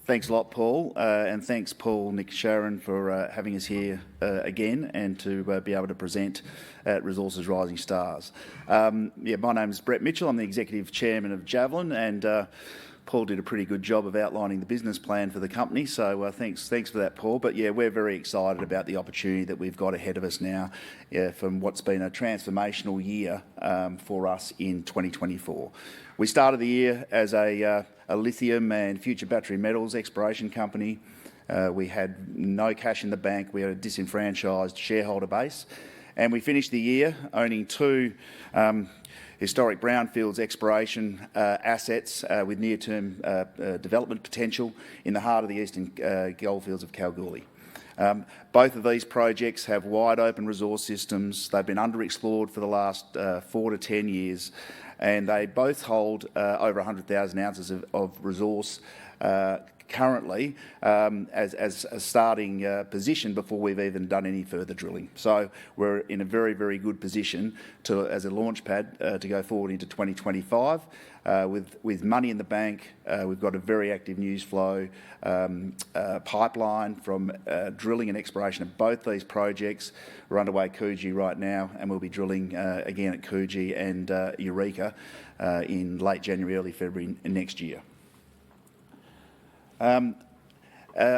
Thanks a lot, Paul, and thanks, Paul, Nick, Sharon, for having us here again and to be able to present at Resources Rising Stars. My name is Brett Mitchell. I'm the Executive Chairman of Javelin, and Paul did a pretty good job of outlining the business plan for the company, so thanks for that, Paul. But yeah, we're very excited about the opportunity that we've got ahead of us now from what's been a transformational year for us in 2024. We started the year as a lithium and future battery metals exploration company. We had no cash in the bank. We had a disenfranchised shareholder base. And we finished the year owning two historic brownfields exploration assets with near-term development potential in the heart of the eastern goldfields of Kalgoorlie. Both of these projects have wide open resource systems. They've been underexplored for the last 4 to 10 years, and they both hold over 100,000 ounces of resource currently as a starting position before we've even done any further drilling. So we're in a very, very good position as a launch pad to go forward into 2025 with money in the bank. We've got a very active news flow pipeline from drilling and exploration of both these projects. We're underway at Coogee right now, and we'll be drilling again at Coogee and Eureka in late January, early February next year. I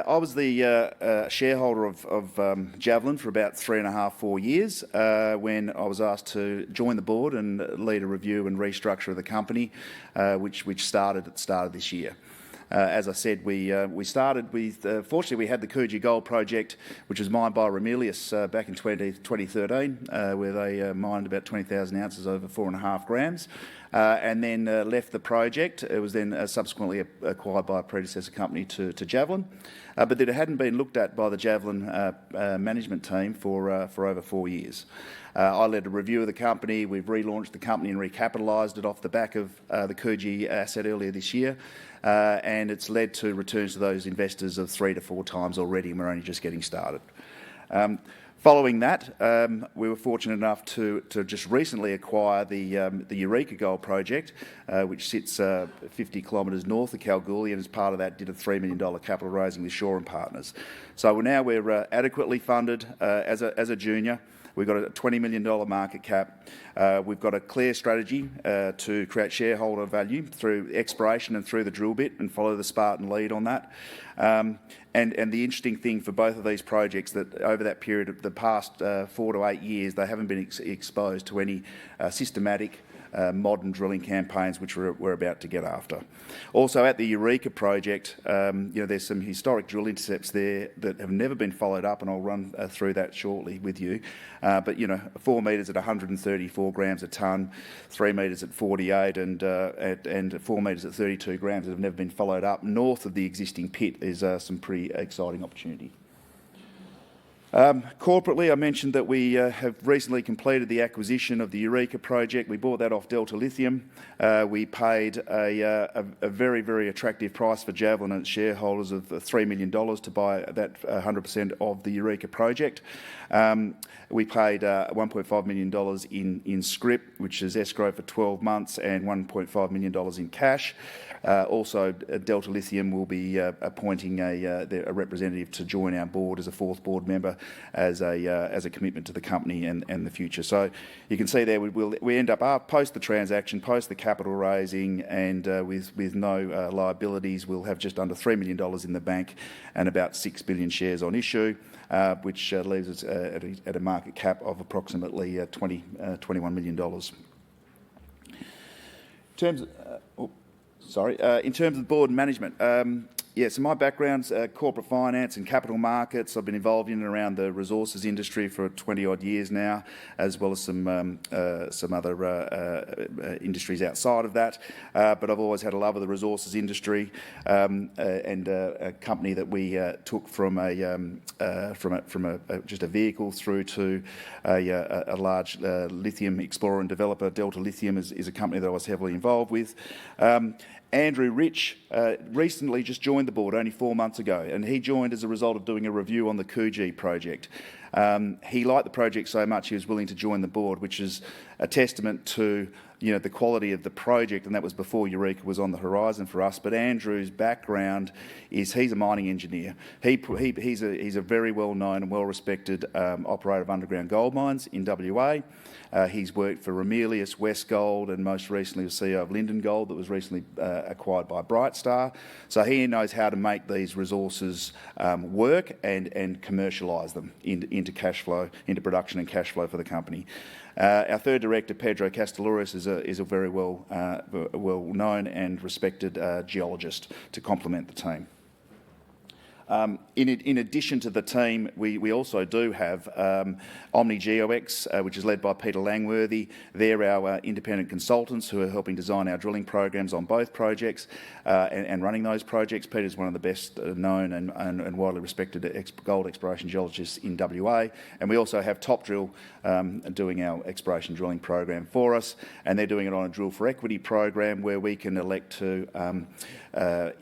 was the shareholder of Javelin for about 3.5, 4 years when I was asked to join the board and lead a review and restructure of the company, which started at the start of this year. As I said, we started with, fortunately we had the Coogee Gold Project, which was mined by Ramelius back in 2013, where they mined about 20,000 ounces over 4.5 grams, and then left the project. It was then subsequently acquired by a predecessor company to Javelin, but it hadn't been looked at by the Javelin management team for over 4 years. I led a review of the company. We've relaunched the company and recapitalised it off the back of the Coogee asset earlier this year, and it's led to returns to those investors of 3 to 4 times already, and we're only just getting started. Following that, we were fortunate enough to just recently acquire the Eureka Gold Project, which sits 50 kilometres north of Kalgoorlie, and as part of that did a $3 million capital raising with Shaw and Partners. So now we're adequately funded as a junior. We've got a $20 million market cap. We've got a clear strategy to create shareholder value through exploration and through the drill bit, and follow the Spartan lead on that. And the interesting thing for both of these projects that over that period of the past 4 to 8 years, they haven't been exposed to any systematic modern drilling campaigns, which we're about to get after. Also at the Eureka project, there's some historic drill intercepts there that have never been followed up, and I'll run through that shortly with you. But 4 metres at 134 grams a tonne, 3 metres at 48, and 4 metres at 32 grams that have never been followed up north of the existing pit is some pretty exciting opportunity. Corporately, I mentioned that we have recently completed the acquisition of the Eureka project. We bought that off Delta Lithium. We paid a very, very attractive price for Javelin and its shareholders of $3 million to buy that 100% of the Eureka project. We paid $1.5 million in scrip, which is escrow for 12 months, and $1.5 million in cash. Also, Delta Lithium will be appointing a representative to join our board as a 4th board member as a commitment to the company and the future. So you can see there we end up post the transaction, post the capital raising, and with no liabilities, we'll have just under $3 million in the bank and about 6 billion shares on issue, which leaves us at a market cap of approximately $21 million. In terms of board and management, so my background's corporate finance and capital markets. I've been involved in and around the resources industry for 20-odd years now, as well as some other industries outside of that. But I've always had a love of the resources industry, and a company that we took from just a vehicle through to a large lithium explorer and developer. Delta Lithium is a company that I was heavily involved with. Andrew Rich recently just joined the board only 4 months ago, and he joined as a result of doing a review on the Coogee project. He liked the project so much he was willing to join the board, which is a testament to the quality of the project, and that was before Eureka was on the horizon for us. But Andrew's background is he's a mining engineer. He's a very well-known and well-respected operator of underground gold mines in WA. He's worked for Ramelius, Westgold, and most recently was CEO of Linden Gold that was recently acquired by Brightstar. So he knows how to make these resources work and commercialise them into cash flow, into production and cash flow for the company. Our third director, Pedro Castellaris, is a very well-known and respected geologist to complement the team. In addition to the team, we also do have Omni GeoX, which is led by Peter Langworthy. They're our independent consultants who are helping design our drilling programs on both projects and running those projects. Peter's one of the best known and widely respected gold exploration geologists in WA. And we also have Top Drill doing our exploration drilling program for us, and they're doing it on a drill for equity program where we can elect to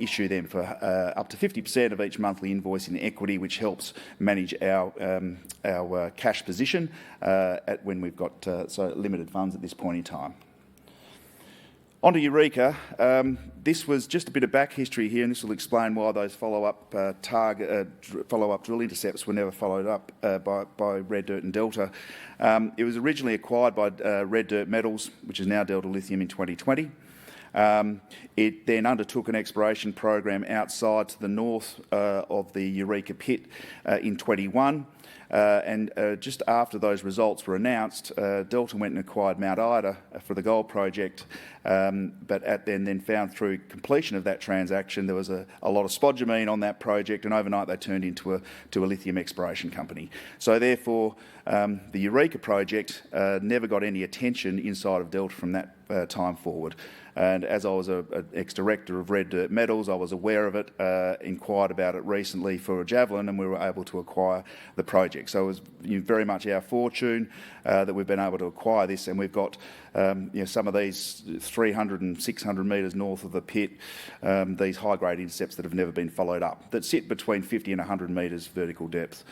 issue them for up to 50% of each monthly invoice in equity, which helps manage our cash position when we've got so limited funds at this point in time. On to Eureka. This was just a bit of back history here, and this will explain why those follow-up drill intercepts were never followed up by Red Dirt and Delta. It was originally acquired by Red Dirt Metals, which is now Delta Lithium, in 2020. It then undertook an exploration program outside to the north of the Eureka pit in 21. And just after those results were announced, Delta went and acquired Mount Ida for the gold project, but then found through completion of that transaction there was a lot of spodumene on that project, and overnight they turned into a lithium exploration company. So therefore the Eureka project never got any attention inside of Delta from that time forward. And as I was an ex-director of Red Dirt Metals, I was aware of it, inquired about it recently for a Javelin, and we were able to acquire the project. So it was very much our fortune that we've been able to acquire this, and we've got some of these 300 and 600 metres north of the pit, these high-grade intercepts that have never been followed up, that sit between 50 and 100 metres vertical depth.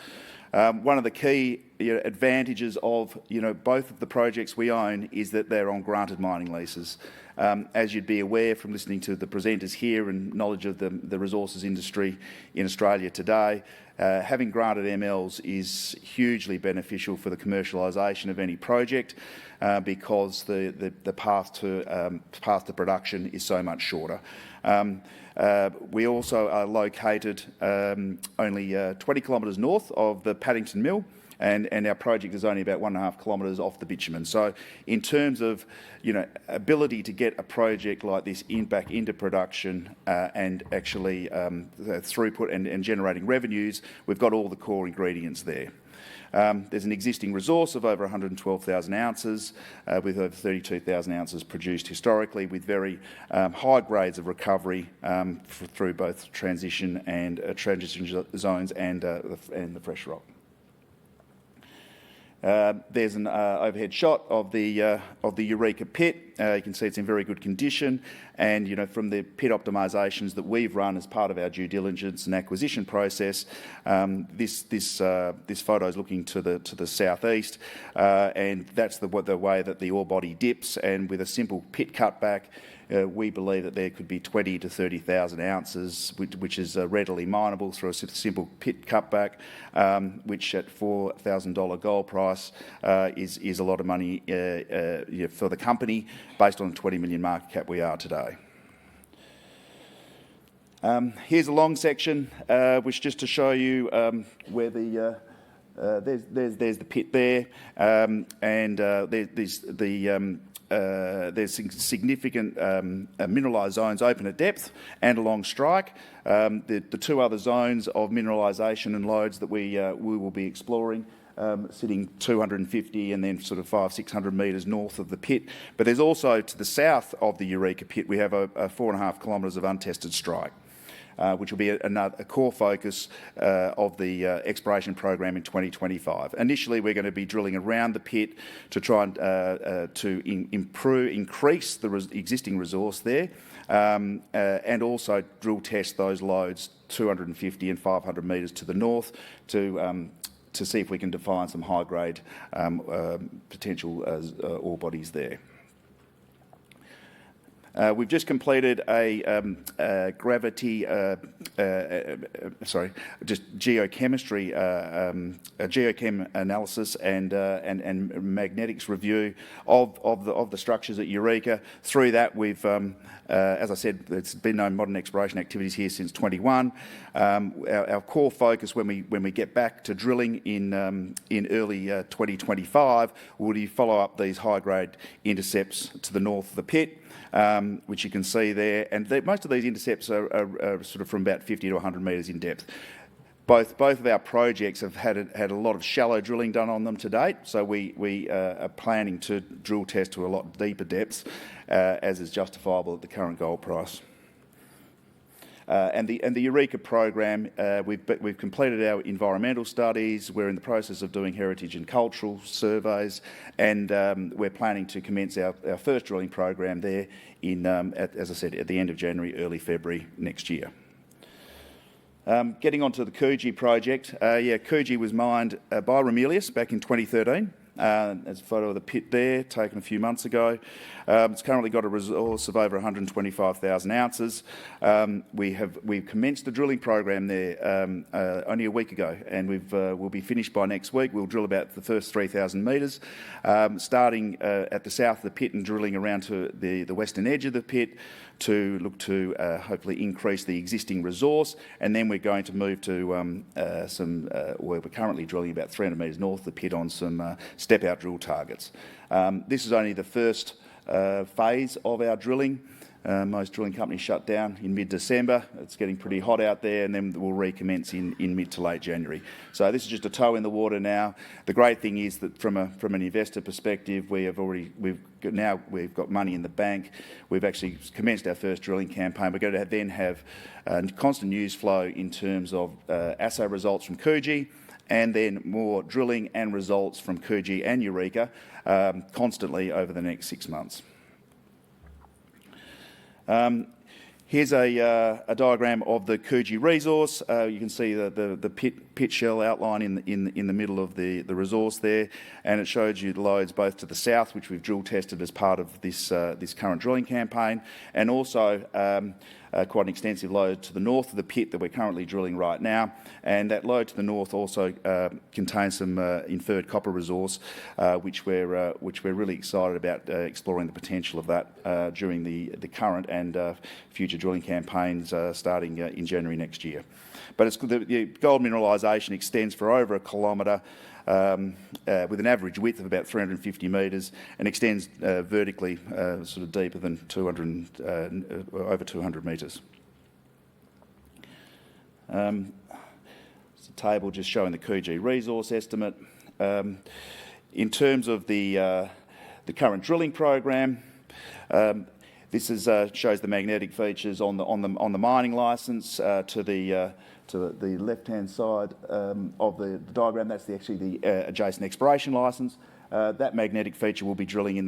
One of the key advantages of both of the projects we own is that they're on granted mining leases. As you'd be aware from listening to the presenters here and knowledge of the resources industry in Australia today, having granted MLs is hugely beneficial for the commercialisation of any project because the path to production is so much shorter. We also are located only 20 kilometres north of the Paddington Mill, and our project is only about 1.5 kilometres off the bitumen. So in terms of ability to get a project like this back into production and actually throughput and generating revenues, we've got all the core ingredients there. There's an existing resource of over 112,000 ounces, with over 32,000 ounces produced historically, with very high grades of recovery through both transition zones and the fresh rock. There's an overhead shot of the Eureka pit. You can see it's in very good condition, and from the pit optimisations that we've run as part of our due diligence and acquisition process, this photo is looking to the southeast, and that's the way that the ore body dips. And with a simple pit cutback, we believe that there could be 20 to 30,000 ounces, which is readily mineable through a simple pit cutback, which at $4,000 gold price is a lot of money for the company, based on the 20 million market cap we are today. Here's a long section, which just to show you where there's the pit there, and there's significant mineralised zones open at depth and along strike. The two other zones of mineralisation and lodes that we will be exploring, sitting 250 and then sort of 500-600 metres north of the pit. But there's also to the south of the Eureka pit, we have a 4.5 kilometres of untested strike, which will be a core focus of the exploration program in 2025. Initially, we're going to be drilling around the pit to try and increase the existing resource there, and also drill test those lodes 250 and 500 metres to the north to to see if we can define some high-grade potential ore bodies there. We've just completed a geochemistry, a geochem analysis and magnetics review of the structures at Eureka. Through that, we've, as I said, there's been no modern exploration activities here since 21. Our core focus when we get back to drilling in early 2025 will be follow up these high-grade intercepts to the north of the pit. Which you can see there, and most of these intercepts are sort of from about 50 to 100 metres in depth. Both of our projects have had a lot of shallow drilling done on them to date, so we are planning to drill test to a lot deeper depths, as is justifiable at the current gold price. And the Eureka program, we've completed our environmental studies. We're in the process of doing heritage and cultural surveys, and we're planning to commence our first drilling program there as I said, at the end of January, early February next year. Getting on to the Coogee project, Coogee was mined by Ramelius back in 2013. There's a photo of the pit there, taken a few months ago. It's currently got a resource of over 125,000 ounces. We've commenced the drilling program there only a week ago, and we'll be finished by next week. We'll drill about the first 3,000 metres, starting at the south of the pit and drilling around to the western edge of the pit to look to hopefully increase the existing resource, and then we're going to move to where we're currently drilling about 300 metres north of the pit on some step-out drill targets. This is only the first phase of our drilling. Most drilling companies shut down in mid-December. It's getting pretty hot out there, and then we'll recommence in mid to late January. So this is just a toe in the water now. The great thing is that from an investor perspective, we've got money in the bank. We've actually commenced our first drilling campaign. We're going to then have constant news flow in terms of assay results from Coogee, and then more drilling and results from Coogee and Eureka constantly over the next 6 months. Here's a diagram of the Coogee resource. You can see the pit shell outline in the middle of the resource there, and it shows you the lodes both to the south, which we've drill tested as part of this current drilling campaign, and also quite an extensive lode to the north of the pit that we're currently drilling right now. And that lode to the north also contains some inferred copper resource, which we're really excited about exploring the potential of that during the current and future drilling campaigns starting in January next year. But the gold mineralisation extends for over a kilometre with an average width of about 350 metres and extends vertically sort of deeper than over 200 metres. It's a table just showing the Coogee resource estimate. In terms of the current drilling program, this shows the magnetic features on the mining licence to the left-hand side of the diagram. That's actually the adjacent exploration licence. That magnetic feature will be drilling in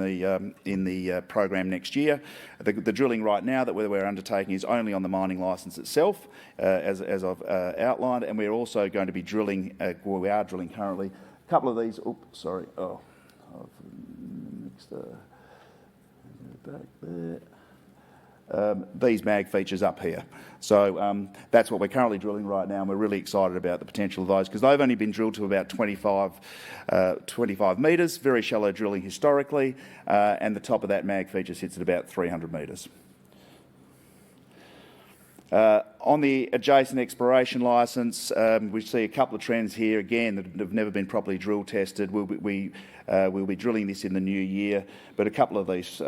the program next year. The drilling right now that we're undertaking is only on the mining licence itself, as I've outlined, and we're also going to be drilling, we are drilling currently, a couple of these. I've mixed back there. These mag features up here. So that's what we're currently drilling right now, and we're really excited about the potential of those because they've only been drilled to about 25 metres, very shallow drilling historically, and the top of that mag feature sits at about 300 metres. On the adjacent exploration licence, we see a couple of trends here again that have never been properly drill tested. We'll be drilling this in the new year, but a couple of these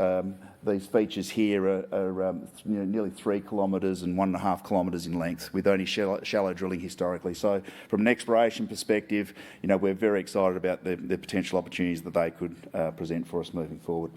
features here are nearly 3 kilometres and 1.5 kilometres in length, with only shallow drilling historically. So from an exploration perspective, we're very excited about the potential opportunities that they could present for us moving forward.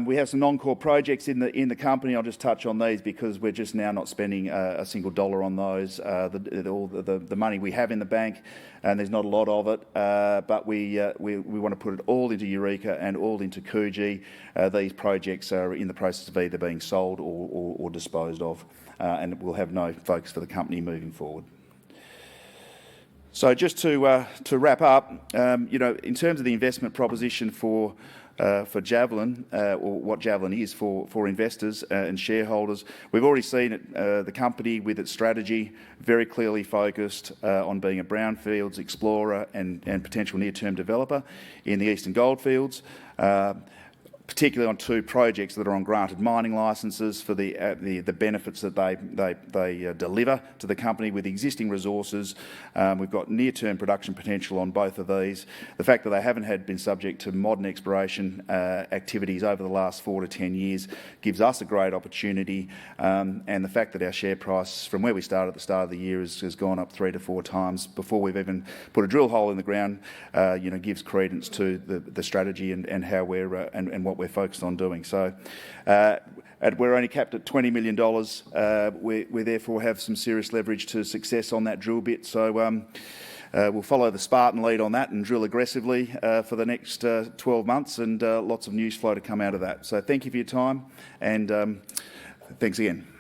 We have some non-core projects in the company. I'll just touch on these because we're just now not spending a single dollar on those. All the money we have in the bank, and there's not a lot of it, but we want to put it all into Eureka and all into Coogee. These projects are in the process of either being sold or disposed of, and will have no focus for the company moving forward. So just to wrap up, in terms of the investment proposition for Javelin, or what Javelin is for investors and shareholders, we've already seen it, the company with its strategy very clearly focused on being a brownfields explorer and potential near-term developer in the Eastern Goldfields. Particularly on 2 projects that are on granted mining licences for the benefits that they deliver to the company with existing resources. We've got near-term production potential on both of these. The fact that they haven't been subject to modern exploration activities over the last 4 to 10 years gives us a great opportunity, and the fact that our share price from where we started at the start of the year has gone up 3 to 4 times before we've even put a drill hole in the ground, gives credence to the strategy and how we're and what we're focused on doing. So we're only capped at $20 million. We therefore have some serious leverage to success on that drill bit. So we'll follow the Spartan lead on that and drill aggressively for the next 12 months, and lots of news flow to come out of that. So thank you for your time, and thanks again.